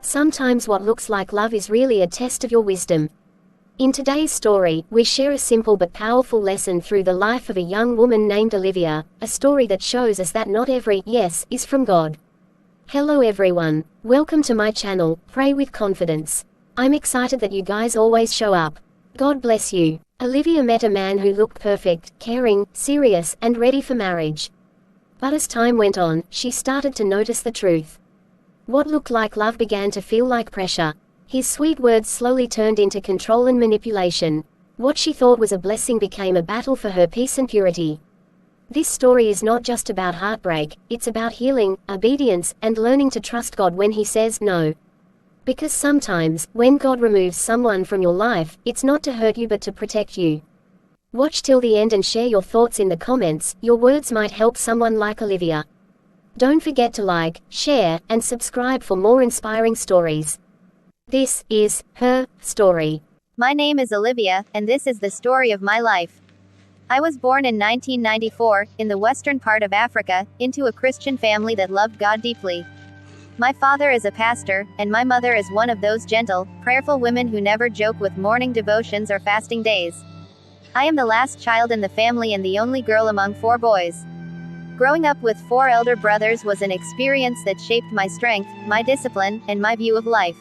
Sometimes what looks like love is really a test of your wisdom. In today's story, we share a simple but powerful lesson through the life of a young woman named Olivia, a story that shows us that not every yes is from God. Hello everyone. Welcome to my channel, Pray with Confidence. I'm excited that you guys always show up. God bless you. Olivia met a man who looked perfect, caring, serious, and ready for marriage. But as time went on, she started to notice the truth. What looked like love began to feel like pressure. His sweet words slowly turned into control and manipulation. What she thought was a blessing became a battle for her peace and purity. This story is not just about heartbreak, it's about healing, obedience, and learning to trust God when He says no. Because sometimes, when God removes someone from your life, it's not to hurt you but to protect you. Watch till the end and share your thoughts in the comments. Your words might help someone like Olivia. Don't forget to like, share, and subscribe for more inspiring stories. This is her story. My name is Olivia, and this is the story of my life. I was born in 1994, in the western part of Africa, into a Christian family that loved God deeply. My father is a pastor, and my mother is one of those gentle, prayerful women who never joke with morning devotions or fasting days. I am the last child in the family and the only girl among 4 boys. Growing up with 4 elder brothers was an experience that shaped my strength, my discipline, and my view of life.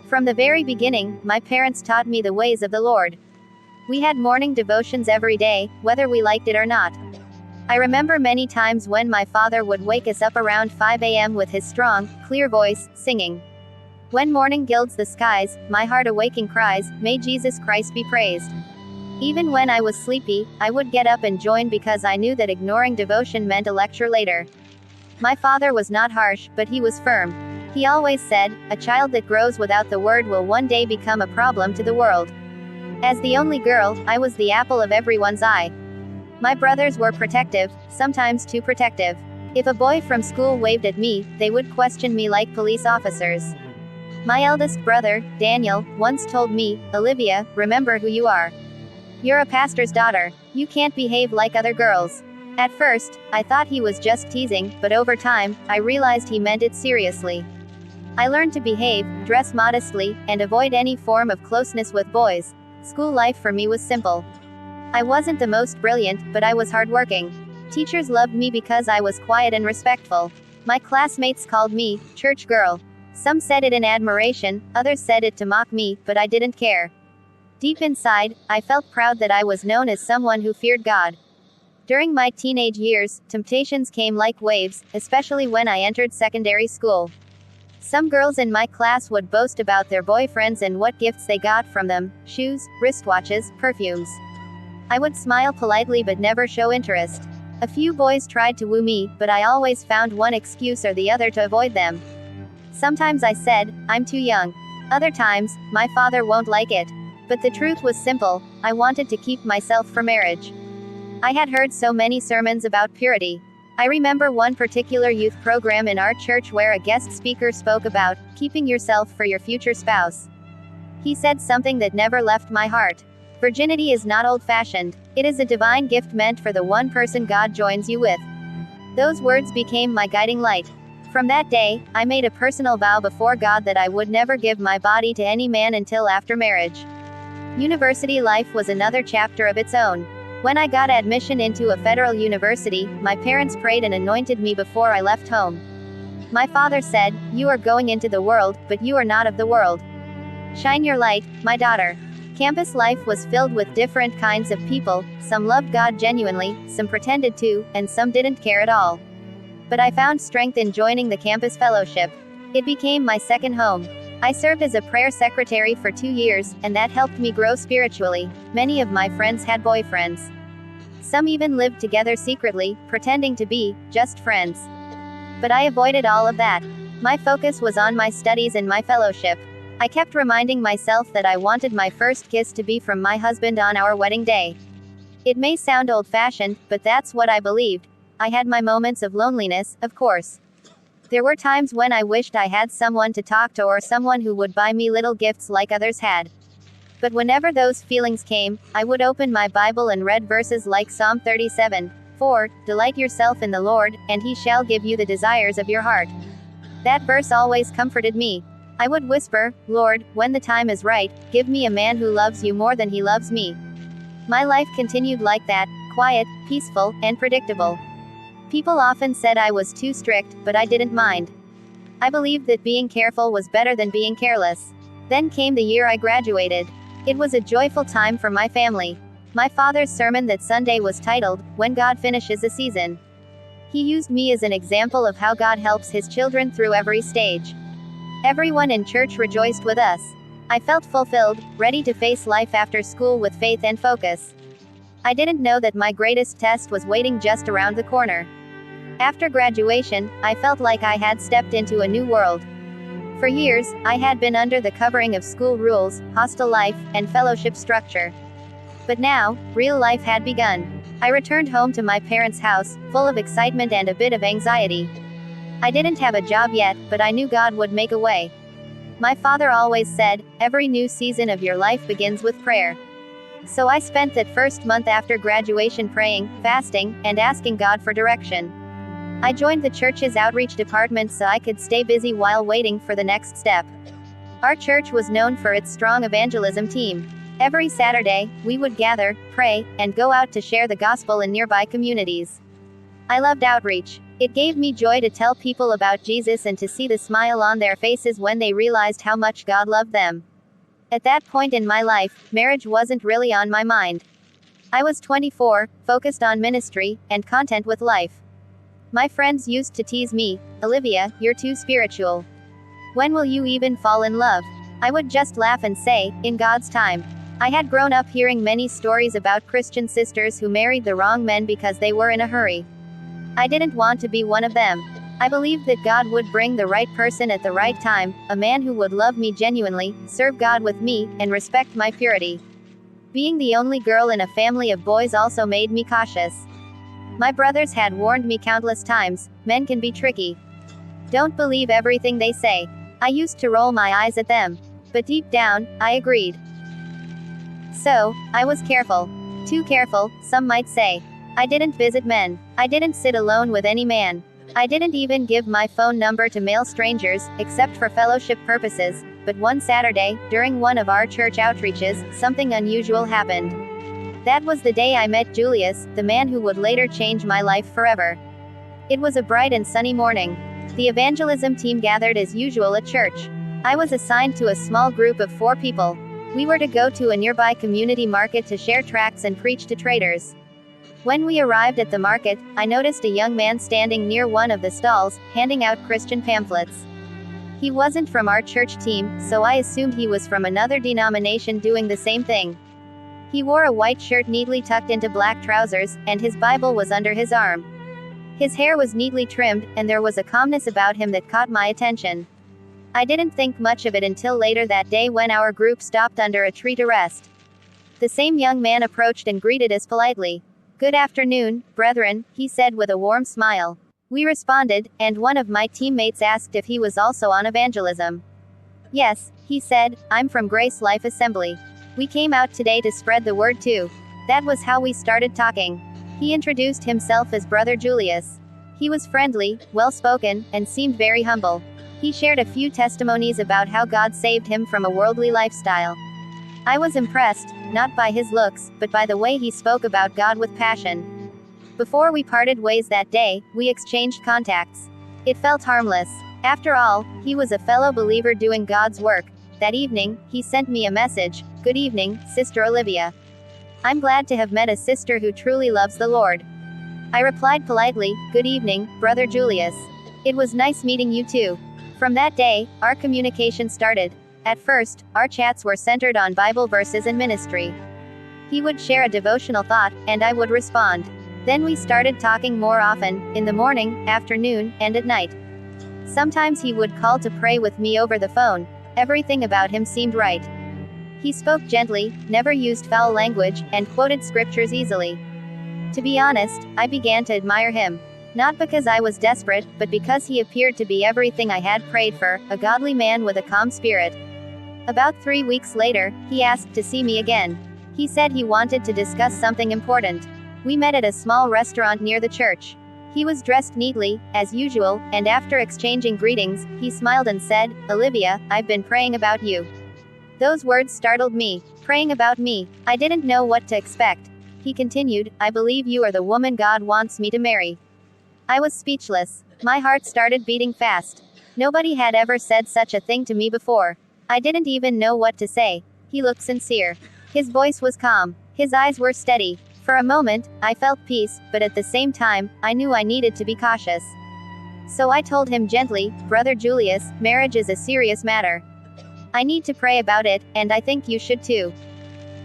From the very beginning, my parents taught me the ways of the Lord. We had morning devotions every day, whether we liked it or not. I remember many times when my father would wake us up around 5 a.m. with his strong, clear voice, singing. When morning gilds the skies, my heart awaking cries, "May Jesus Christ be praised." Even when I was sleepy, I would get up and join because I knew that ignoring devotion meant a lecture later. My father was not harsh, but he was firm. He always said, "A child that grows without the word will one day become a problem to the world." As the only girl, I was the apple of everyone's eye. My brothers were protective, sometimes too protective. If a boy from school waved at me, they would question me like police officers. My eldest brother, Daniel, once told me, "Olivia, remember who you are. You're a pastor's daughter. You can't behave like other girls." At first, I thought he was just teasing, but over time, I realized he meant it seriously. I learned to behave, dress modestly, and avoid any form of closeness with boys. School life for me was simple. I wasn't the most brilliant, but I was hardworking. Teachers loved me because I was quiet and respectful. My classmates called me church girl. Some said it in admiration, others said it to mock me, but I didn't care. Deep inside, I felt proud that I was known as someone who feared God. During my teenage years, temptations came like waves, especially when I entered secondary school. Some girls in my class would boast about their boyfriends and what gifts they got from them: shoes, wristwatches, perfumes. I would smile politely but never show interest. A few boys tried to woo me, but I always found one excuse or the other to avoid them. Sometimes I said, "I'm too young." Other times, "My father won't like it." But the truth was simple, I wanted to keep myself for marriage. I had heard so many sermons about purity. I remember one particular youth program in our church where a guest speaker spoke about keeping yourself for your future spouse. He said something that never left my heart. Virginity is not old-fashioned. It is a divine gift meant for the one person God joins you with. Those words became my guiding light. From that day, I made a personal vow before God that I would never give my body to any man until after marriage. University life was another chapter of its own. When I got admission into a federal university, my parents prayed and anointed me before I left home. My father said, "You are going into the world, but you are not of the world. Shine your light, my daughter." Campus life was filled with different kinds of people. Some loved God genuinely, some pretended to, and some didn't care at all. But I found strength in joining the campus fellowship. It became my second home. I served as a prayer secretary for 2 years, and that helped me grow spiritually. Many of my friends had boyfriends. Some even lived together secretly, pretending to be just friends. But I avoided all of that. My focus was on my studies and my fellowship. I kept reminding myself that I wanted my first kiss to be from my husband on our wedding day. It may sound old-fashioned, but that's what I believed. I had my moments of loneliness, of course. There were times when I wished I had someone to talk to or someone who would buy me little gifts like others had. But whenever those feelings came, I would open my Bible and read verses like Psalm 37:4, "Delight yourself in the Lord, and He shall give you the desires of your heart." That verse always comforted me. I would whisper, "Lord, when the time is right, give me a man who loves you more than he loves me." My life continued like that, quiet, peaceful, and predictable. People often said I was too strict, but I didn't mind. I believed that being careful was better than being careless. Then came the year I graduated. It was a joyful time for my family. My father's sermon that Sunday was titled, "When God Finishes a Season." He used me as an example of how God helps his children through every stage. Everyone in church rejoiced with us. I felt fulfilled, ready to face life after school with faith and focus. I didn't know that my greatest test was waiting just around the corner. After graduation, I felt like I had stepped into a new world. For years, I had been under the covering of school rules, hostel life, and fellowship structure. But now, real life had begun. I returned home to my parents' house, full of excitement and a bit of anxiety. I didn't have a job yet, but I knew God would make a way. My father always said, "Every new season of your life begins with prayer." So I spent that first month after graduation praying, fasting, and asking God for direction. I joined the church's outreach department so I could stay busy while waiting for the next step. Our church was known for its strong evangelism team. Every Saturday, we would gather, pray, and go out to share the gospel in nearby communities. I loved outreach. It gave me joy to tell people about Jesus and to see the smile on their faces when they realized how much God loved them. At that point in my life, marriage wasn't really on my mind. I was 24, focused on ministry, and content with life. My friends used to tease me, "Olivia, you're too spiritual. When will you even fall in love?" I would just laugh and say, "In God's time." I had grown up hearing many stories about Christian sisters who married the wrong men because they were in a hurry. I didn't want to be one of them. I believed that God would bring the right person at the right time, a man who would love me genuinely, serve God with me, and respect my purity. Being the only girl in a family of boys also made me cautious. My brothers had warned me countless times, men can be tricky. Don't believe everything they say. I used to roll my eyes at them. But deep down, I agreed. So, I was careful. Too careful, some might say. I didn't visit men. I didn't sit alone with any man. I didn't even give my phone number to male strangers, except for fellowship purposes. But one Saturday, during one of our church outreaches, something unusual happened. That was the day I met Julius, the man who would later change my life forever. It was a bright and sunny morning. The evangelism team gathered as usual at church. I was assigned to a small group of 4 people. We were to go to a nearby community market to share tracts and preach to traders. When we arrived at the market, I noticed a young man standing near one of the stalls, handing out Christian pamphlets. He wasn't from our church team, so I assumed he was from another denomination doing the same thing. He wore a white shirt neatly tucked into black trousers, and his Bible was under his arm. His hair was neatly trimmed, and there was a calmness about him that caught my attention. I didn't think much of it until later that day when our group stopped under a tree to rest. The same young man approached and greeted us politely. "Good afternoon, brethren," he said with a warm smile. We responded, and one of my teammates asked if he was also on evangelism. "Yes," he said, "I'm from Grace Life Assembly. We came out today to spread the word too." That was how we started talking. He introduced himself as Brother Julius. He was friendly, well-spoken, and seemed very humble. He shared a few testimonies about how God saved him from a worldly lifestyle. I was impressed, not by his looks, but by the way he spoke about God with passion. Before we parted ways that day, we exchanged contacts. It felt harmless. After all, he was a fellow believer doing God's work. That evening, he sent me a message, "Good evening, Sister Olivia. I'm glad to have met a sister who truly loves the Lord." I replied politely, "Good evening, Brother Julius. It was nice meeting you too." From that day, our communication started. At first, our chats were centered on Bible verses and ministry. He would share a devotional thought, and I would respond. Then we started talking more often, in the morning, afternoon, and at night. Sometimes he would call to pray with me over the phone. Everything about him seemed right. He spoke gently, never used foul language, and quoted scriptures easily. To be honest, I began to admire him. Not because I was desperate, but because he appeared to be everything I had prayed for, a godly man with a calm spirit. About 3 weeks later, he asked to see me again. He said he wanted to discuss something important. We met at a small restaurant near the church. He was dressed neatly, as usual, and after exchanging greetings, he smiled and said, "Olivia, I've been praying about you." Those words startled me. Praying about me. I didn't know what to expect. He continued, "I believe you are the woman God wants me to marry." I was speechless. My heart started beating fast. Nobody had ever said such a thing to me before. I didn't even know what to say. He looked sincere. His voice was calm. His eyes were steady. For a moment, I felt peace, but at the same time, I knew I needed to be cautious. So I told him gently, "Brother Julius, marriage is a serious matter. I need to pray about it, and I think you should too."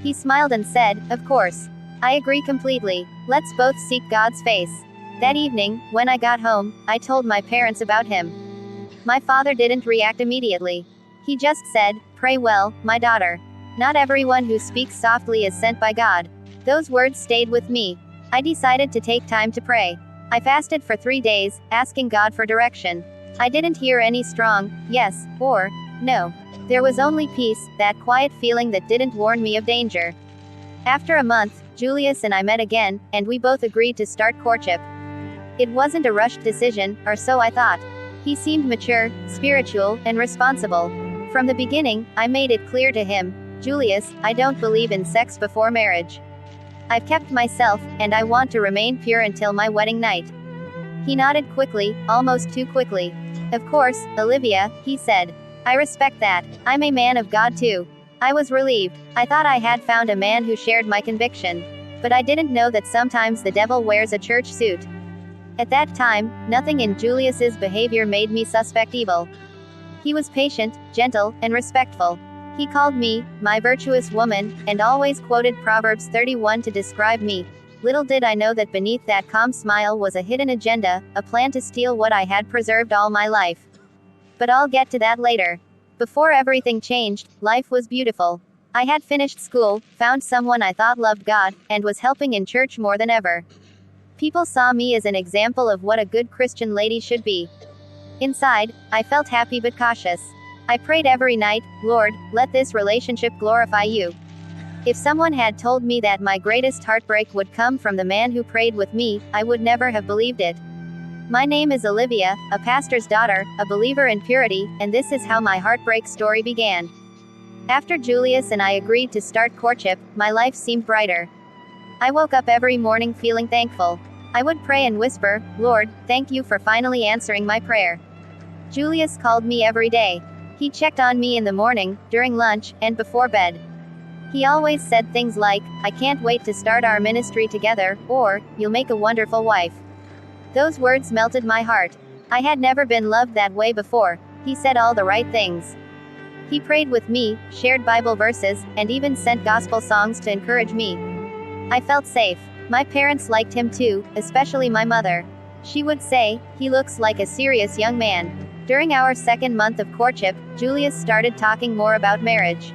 He smiled and said, "Of course. I agree completely. Let's both seek God's face." That evening, when I got home, I told my parents about him. My father didn't react immediately. He just said, "Pray well, my daughter. Not everyone who speaks softly is sent by God." Those words stayed with me. I decided to take time to pray. I fasted for 3 days, asking God for direction. I didn't hear any strong yes or no. There was only peace, that quiet feeling that didn't warn me of danger. After a month, Julius and I met again, and we both agreed to start courtship. It wasn't a rushed decision, or so I thought. He seemed mature, spiritual, and responsible. From the beginning, I made it clear to him, "Julius, I don't believe in sex before marriage. I've kept myself, and I want to remain pure until my wedding night." He nodded quickly, almost too quickly. "Of course, Olivia," he said. "I respect that. I'm a man of God too." I was relieved. I thought I had found a man who shared my conviction. But I didn't know that sometimes the devil wears a church suit. At that time, nothing in Julius's behavior made me suspect evil. He was patient, gentle, and respectful. He called me, "my virtuous woman," and always quoted Proverbs 31 to describe me. Little did I know that beneath that calm smile was a hidden agenda, a plan to steal what I had preserved all my life. But I'll get to that later. Before everything changed, life was beautiful. I had finished school, found someone I thought loved God, and was helping in church more than ever. People saw me as an example of what a good Christian lady should be. Inside, I felt happy but cautious. I prayed every night, "Lord, let this relationship glorify you." If someone had told me that my greatest heartbreak would come from the man who prayed with me, I would never have believed it. My name is Olivia, a pastor's daughter, a believer in purity, and this is how my heartbreak story began. After Julius and I agreed to start courtship, my life seemed brighter. I woke up every morning feeling thankful. I would pray and whisper, "Lord, thank you for finally answering my prayer." Julius called me every day. He checked on me in the morning, during lunch, and before bed. He always said things like, "I can't wait to start our ministry together," or, "You'll make a wonderful wife." Those words melted my heart. I had never been loved that way before. He said all the right things. He prayed with me, shared Bible verses, and even sent gospel songs to encourage me. I felt safe. My parents liked him too, especially my mother. She would say, "He looks like a serious young man." During our second month of courtship, Julius started talking more about marriage.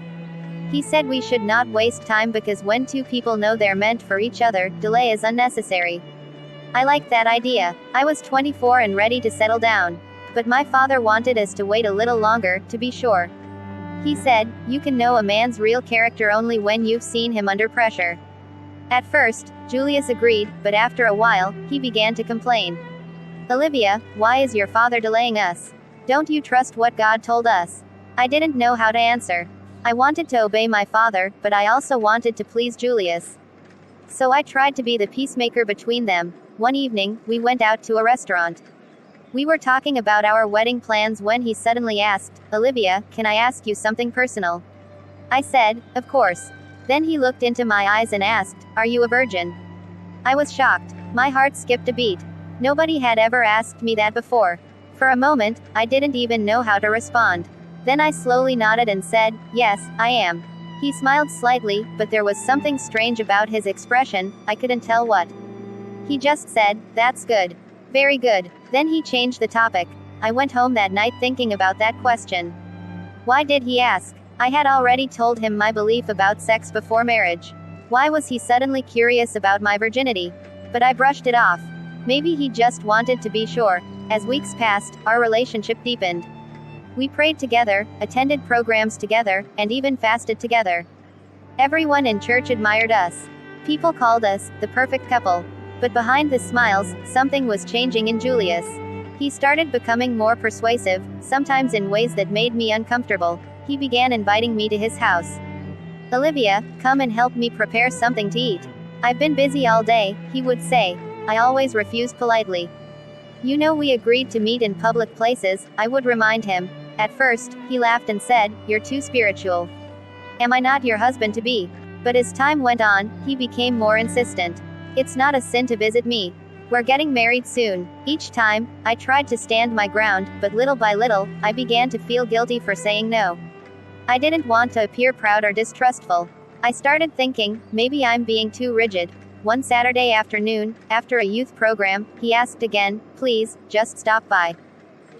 He said we should not waste time because when two people know they're meant for each other, delay is unnecessary. I liked that idea. I was 24 and ready to settle down. But my father wanted us to wait a little longer, to be sure. He said, "You can know a man's real character only when you've seen him under pressure." At first, Julius agreed, but after a while, he began to complain. "Olivia, why is your father delaying us? Don't you trust what God told us?" I didn't know how to answer. I wanted to obey my father, but I also wanted to please Julius. So I tried to be the peacemaker between them. One evening, we went out to a restaurant. We were talking about our wedding plans when he suddenly asked, "Olivia, can I ask you something personal?" I said, "Of course." Then he looked into my eyes and asked, "Are you a virgin?" I was shocked. My heart skipped a beat. Nobody had ever asked me that before. For a moment, I didn't even know how to respond. Then I slowly nodded and said, "Yes, I am." He smiled slightly, but there was something strange about his expression, I couldn't tell what. He just said, "That's good. Very good." Then he changed the topic. I went home that night thinking about that question. Why did he ask? I had already told him my belief about sex before marriage. Why was he suddenly curious about my virginity? But I brushed it off. Maybe he just wanted to be sure. As weeks passed, our relationship deepened. We prayed together, attended programs together, and even fasted together. Everyone in church admired us. People called us the perfect couple. But behind the smiles, something was changing in Julius. He started becoming more persuasive, sometimes in ways that made me uncomfortable. He began inviting me to his house. "Olivia, come and help me prepare something to eat. I've been busy all day," he would say. I always refused politely. "You know we agreed to meet in public places," I would remind him. At first, he laughed and said, "You're too spiritual. Am I not your husband-to-be?" But as time went on, he became more insistent. "It's not a sin to visit me. We're getting married soon." Each time, I tried to stand my ground, but little by little, I began to feel guilty for saying no. I didn't want to appear proud or distrustful. I started thinking, maybe I'm being too rigid. One Saturday afternoon, after a youth program, he asked again, "Please, just stop by.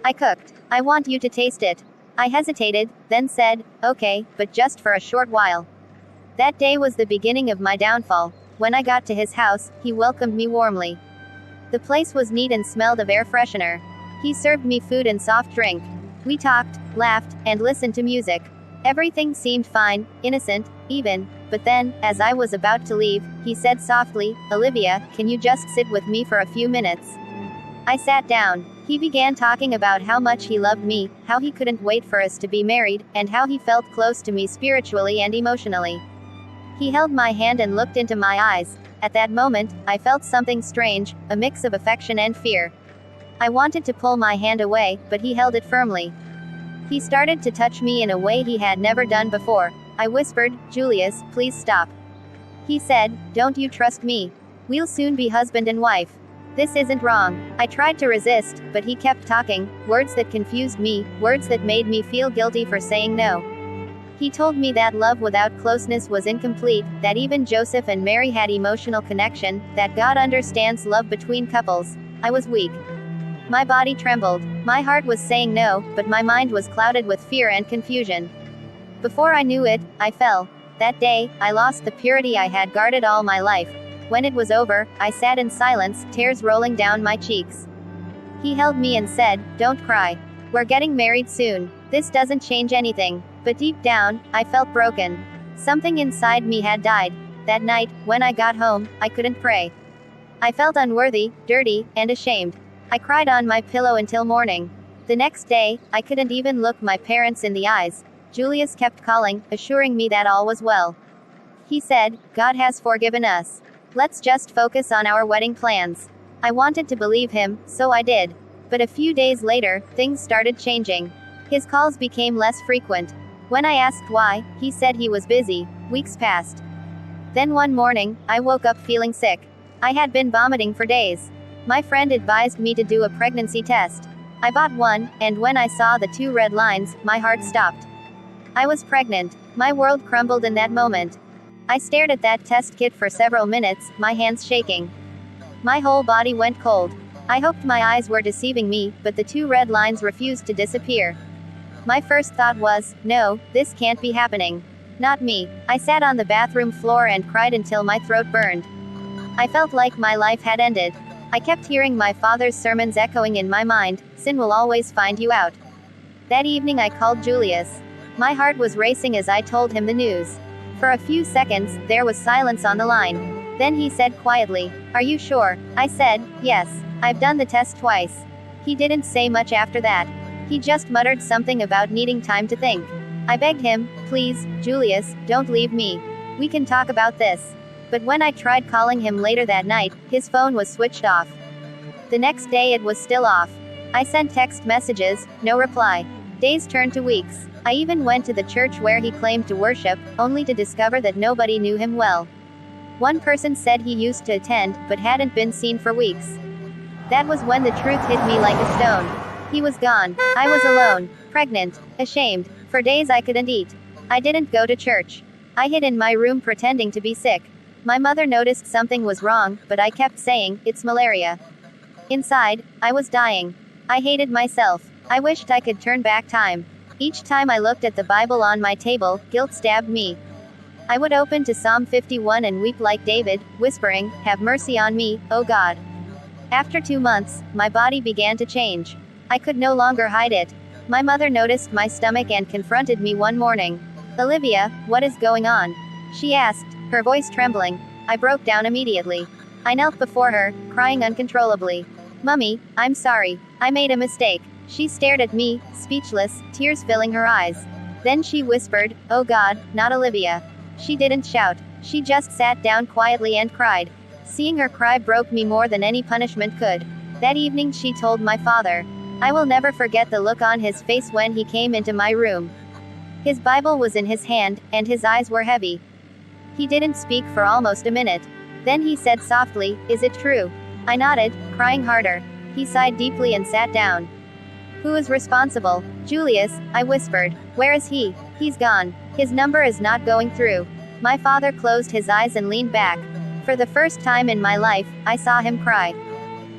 I cooked. I want you to taste it." I hesitated, then said, "Okay, but just for a short while." That day was the beginning of my downfall. When I got to his house, he welcomed me warmly. The place was neat and smelled of air freshener. He served me food and soft drink. We talked, laughed, and listened to music. Everything seemed fine, innocent, even. But then, as I was about to leave, he said softly, "Olivia, can you just sit with me for a few minutes?" I sat down. He began talking about how much he loved me, how he couldn't wait for us to be married, and how he felt close to me spiritually and emotionally. He held my hand and looked into my eyes. At that moment, I felt something strange, a mix of affection and fear. I wanted to pull my hand away, but he held it firmly. He started to touch me in a way he had never done before. I whispered, "Julius, please stop." He said, "Don't you trust me? We'll soon be husband and wife. This isn't wrong." I tried to resist, but he kept talking, words that confused me, words that made me feel guilty for saying no. He told me that love without closeness was incomplete, that even Joseph and Mary had emotional connection, that God understands love between couples. I was weak. My body trembled. My heart was saying no, but my mind was clouded with fear and confusion. Before I knew it, I fell. That day, I lost the purity I had guarded all my life. When it was over, I sat in silence, tears rolling down my cheeks. He held me and said, "Don't cry. We're getting married soon. This doesn't change anything." But deep down, I felt broken. Something inside me had died. That night, when I got home, I couldn't pray. I felt unworthy, dirty, and ashamed. I cried on my pillow until morning. The next day, I couldn't even look my parents in the eyes. Julius kept calling, assuring me that all was well. He said, "God has forgiven us. Let's just focus on our wedding plans." I wanted to believe him, so I did. But a few days later, things started changing. His calls became less frequent. When I asked why, he said he was busy. Weeks passed. Then one morning, I woke up feeling sick. I had been vomiting for days. My friend advised me to do a pregnancy test. I bought one, and when I saw the 2 red lines, my heart stopped. I was pregnant. My world crumbled in that moment. I stared at that test kit for several minutes, my hands shaking. My whole body went cold. I hoped my eyes were deceiving me, but the 2 red lines refused to disappear. My first thought was, no, this can't be happening. Not me. I sat on the bathroom floor and cried until my throat burned. I felt like my life had ended. I kept hearing my father's sermons echoing in my mind, "Sin will always find you out." That evening I called Julius. My heart was racing as I told him the news. For a few seconds, there was silence on the line. Then he said quietly, "Are you sure?" I said, "Yes. I've done the test twice." He didn't say much after that. He just muttered something about needing time to think. I begged him, "Please, Julius, don't leave me. We can talk about this." But when I tried calling him later that night, his phone was switched off. The next day it was still off. I sent text messages, no reply. Days turned to weeks. I even went to the church where he claimed to worship, only to discover that nobody knew him well. One person said he used to attend, but hadn't been seen for weeks. That was when the truth hit me like a stone. He was gone. I was alone, pregnant, ashamed. For days I couldn't eat. I didn't go to church. I hid in my room pretending to be sick. My mother noticed something was wrong, but I kept saying, "It's malaria." Inside, I was dying. I hated myself. I wished I could turn back time. Each time I looked at the Bible on my table, guilt stabbed me. I would open to Psalm 51 and weep like David, whispering, "Have mercy on me, O God." After 2 months, my body began to change. I could no longer hide it. My mother noticed my stomach and confronted me one morning. "Olivia, what is going on?" she asked, her voice trembling. I broke down immediately. I knelt before her, crying uncontrollably. Mummy, I'm sorry. I made a mistake. She stared at me, speechless, tears filling her eyes. Then she whispered, "Oh God, not Olivia." She didn't shout. She just sat down quietly and cried. Seeing her cry broke me more than any punishment could. That evening she told my father. I will never forget the look on his face when he came into my room. His Bible was in his hand, and his eyes were heavy. He didn't speak for almost a minute. Then he said softly, "Is it true?" I nodded, crying harder. He sighed deeply and sat down. "Who is responsible?" "Julius," I whispered. "Where is he?" "He's gone. His number is not going through." My father closed his eyes and leaned back. For the first time in my life, I saw him cry.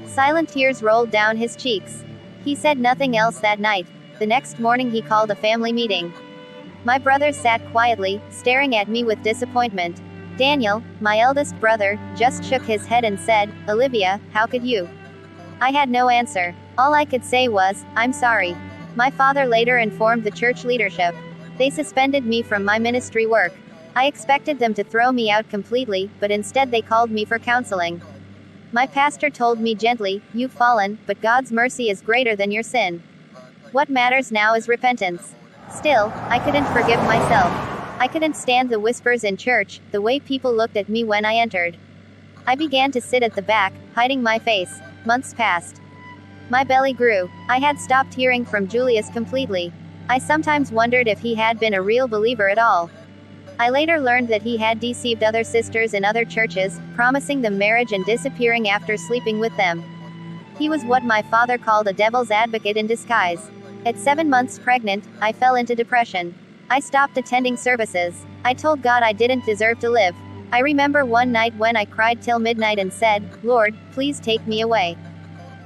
Silent tears rolled down his cheeks. He said nothing else that night. The next morning he called a family meeting. My brothers sat quietly, staring at me with disappointment. Daniel, my eldest brother, just shook his head and said, "Olivia, how could you?" I had no answer. All I could say was, "I'm sorry." My father later informed the church leadership. They suspended me from my ministry work. I expected them to throw me out completely, but instead they called me for counseling. My pastor told me gently, "You've fallen, but God's mercy is greater than your sin. What matters now is repentance." Still, I couldn't forgive myself. I couldn't stand the whispers in church, the way people looked at me when I entered. I began to sit at the back, hiding my face. Months passed. My belly grew. I had stopped hearing from Julius completely. I sometimes wondered if he had been a real believer at all. I later learned that he had deceived other sisters in other churches, promising them marriage and disappearing after sleeping with them. He was what my father called a devil's advocate in disguise. At 7 months pregnant, I fell into depression. I stopped attending services. I told God I didn't deserve to live. I remember one night when I cried till midnight and said, "Lord, please take me away.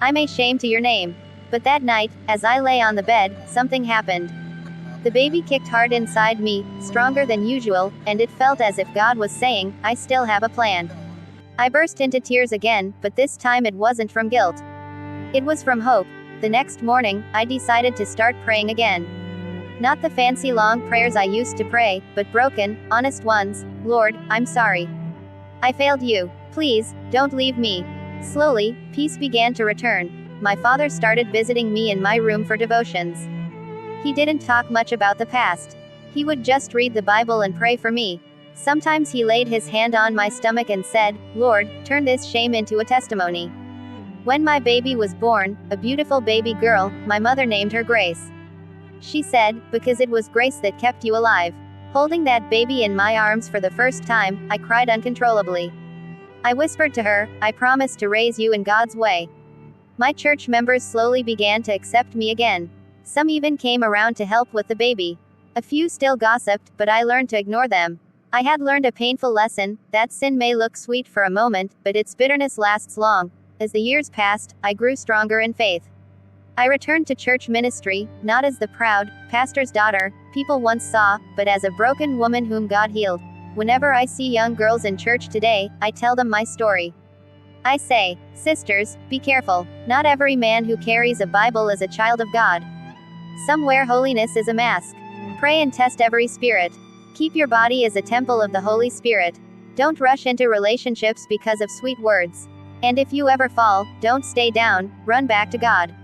I'm ashamed to your name." But that night, as I lay on the bed, something happened. The baby kicked hard inside me, stronger than usual, and it felt as if God was saying, "I still have a plan." I burst into tears again, but this time it wasn't from guilt. It was from hope. The next morning, I decided to start praying again. Not the fancy long prayers I used to pray, but broken, honest ones. "Lord, I'm sorry. I failed you. Please, don't leave me." Slowly, peace began to return. My father started visiting me in my room for devotions. He didn't talk much about the past. He would just read the Bible and pray for me. Sometimes he laid his hand on my stomach and said, "Lord, turn this shame into a testimony." When my baby was born, a beautiful baby girl, my mother named her Grace. She said, "Because it was grace that kept you alive." Holding that baby in my arms for the first time, I cried uncontrollably. I whispered to her, "I promise to raise you in God's way." My church members slowly began to accept me again. Some even came around to help with the baby. A few still gossiped, but I learned to ignore them. I had learned a painful lesson, that sin may look sweet for a moment, but its bitterness lasts long. As the years passed, I grew stronger in faith. I returned to church ministry, not as the proud, pastor's daughter people once saw, but as a broken woman whom God healed. Whenever I see young girls in church today, I tell them my story. I say, "Sisters, be careful. Not every man who carries a Bible is a child of God. Somewhere holiness is a mask. Pray and test every spirit. Keep your body as a temple of the Holy Spirit. Don't rush into relationships because of sweet words. And if you ever fall, don't stay down, run back to God."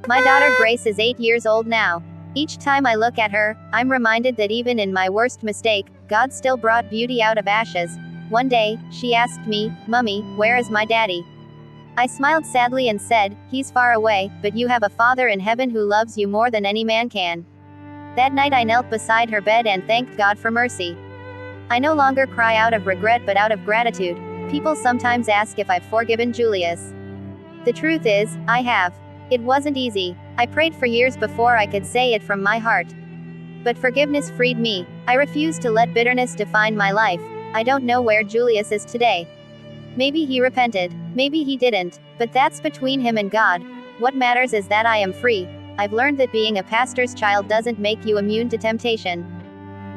My daughter Grace is 8 years old now. Each time I look at her, I'm reminded that even in my worst mistake, God still brought beauty out of ashes. One day, she asked me, "Mummy, where is my daddy?" I smiled sadly and said, "He's far away, but you have a Father in heaven who loves you more than any man can." That night I knelt beside her bed and thanked God for mercy. I no longer cry out of regret but out of gratitude. People sometimes ask if I've forgiven Julius. The truth is, I have. It wasn't easy. I prayed for years before I could say it from my heart. But forgiveness freed me. I refused to let bitterness define my life. I don't know where Julius is today. Maybe he repented. Maybe he didn't. But that's between him and God. What matters is that I am free. I've learned that being a pastor's child doesn't make you immune to temptation.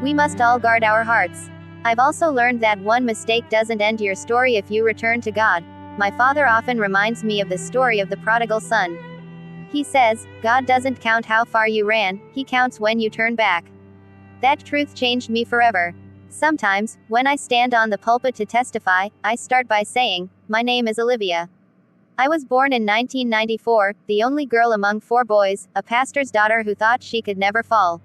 We must all guard our hearts. I've also learned that one mistake doesn't end your story if you return to God. My father often reminds me of the story of the prodigal son. He says, "God doesn't count how far you ran, He counts when you turn back." That truth changed me forever. Sometimes, when I stand on the pulpit to testify, I start by saying, my name is Olivia. I was born in 1994, the only girl among 4 boys, a pastor's daughter who thought she could never fall.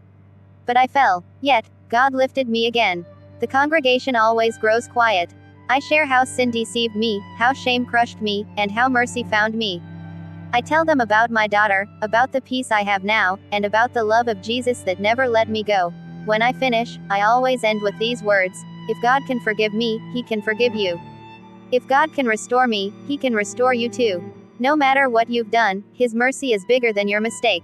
But I fell. Yet, God lifted me again. The congregation always grows quiet. I share how sin deceived me, how shame crushed me, and how mercy found me. I tell them about my daughter, about the peace I have now, and about the love of Jesus that never let me go. When I finish, I always end with these words: if God can forgive me, He can forgive you. If God can restore me, He can restore you too. No matter what you've done, His mercy is bigger than your mistake.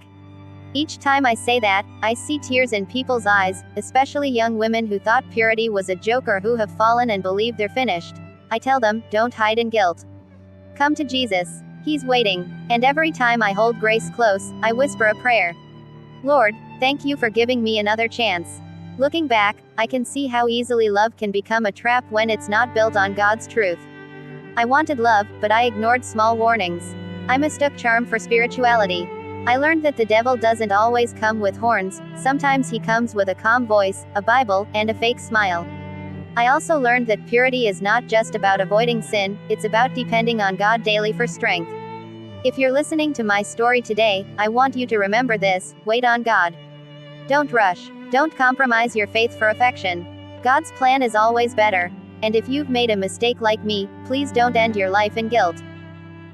Each time I say that, I see tears in people's eyes, especially young women who thought purity was a joke or who have fallen and believe they're finished. I tell them, don't hide in guilt. Come to Jesus. He's waiting. And every time I hold grace close, I whisper a prayer. Lord, thank you for giving me another chance. Looking back, I can see how easily love can become a trap when it's not built on God's truth. I wanted love, but I ignored small warnings. I mistook charm for spirituality. I learned that the devil doesn't always come with horns, sometimes he comes with a calm voice, a Bible, and a fake smile. I also learned that purity is not just about avoiding sin, it's about depending on God daily for strength. If you're listening to my story today, I want you to remember this: wait on God. Don't rush. Don't compromise your faith for affection. God's plan is always better. And if you've made a mistake like me, please don't end your life in guilt.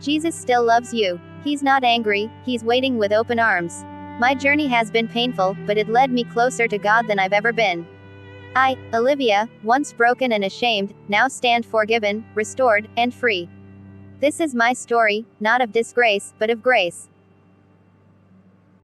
Jesus still loves you. He's not angry, He's waiting with open arms. My journey has been painful, but it led me closer to God than I've ever been. I, Olivia, once broken and ashamed, now stand forgiven, restored, and free. This is my story, not of disgrace, but of grace.